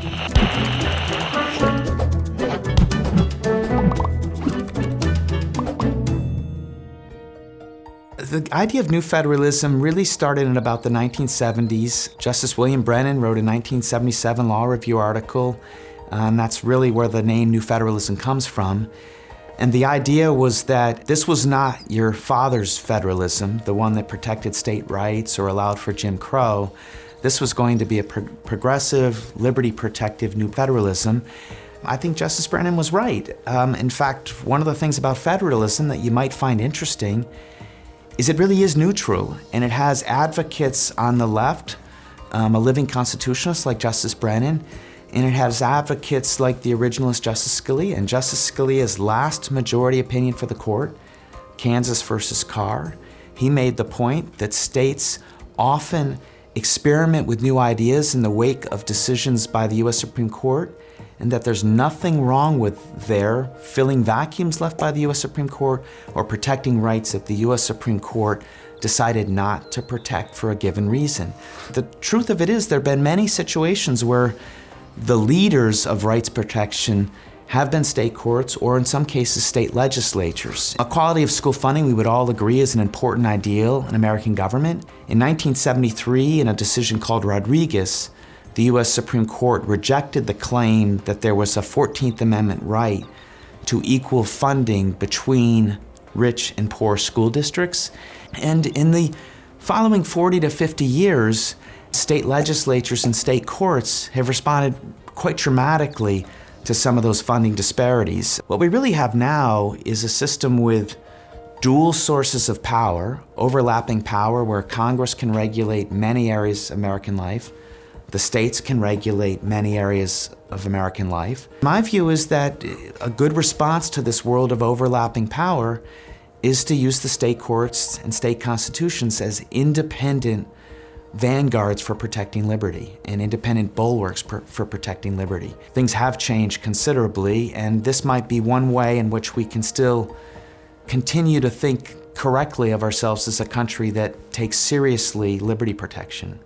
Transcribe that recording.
The idea of New Federalism really started in about the 1970s. Justice William Brennan wrote a 1977 Law Review article, and that's really where the name New Federalism comes from. And the idea was that this was not your father's federalism, the one that protected state rights or allowed for Jim Crow. This was going to be a progressive, liberty-protective New Federalism. I think Justice Brennan was right. In fact, one of the things about federalism that you might find interesting is it really is neutral, and it has advocates on the left, a living constitutionalist like Justice Brennan, and it has advocates like the originalist Justice Scalia. And Justice Scalia's last majority opinion for the court, Kansas versus Carr, he made the point that states often experiment with new ideas in the wake of decisions by the US Supreme Court, and that there's nothing wrong with their filling vacuums left by the US Supreme Court or protecting rights that the US Supreme Court decided not to protect for a given reason. The truth of it is there have been many situations where the leaders of rights protection have been state courts or in some cases state legislatures. Equality of school funding, we would all agree, is an important ideal in American government. In 1973, in a decision called Rodriguez, the US Supreme Court rejected the claim that there was a 14th Amendment right to equal funding between rich and poor school districts. And in the following 40 to 50 years, state legislatures and state courts have responded quite dramatically to some of those funding disparities. What we really have now is a system with dual sources of power, overlapping power where Congress can regulate many areas of American life, the states can regulate many areas of American life. My view is that a good response to this world of overlapping power is to use the state courts and state constitutions as independent vanguards for protecting liberty and independent bulwarks for protecting liberty. Things have changed considerably, and this might be one way in which we can still continue to think correctly of ourselves as a country that takes seriously liberty protection.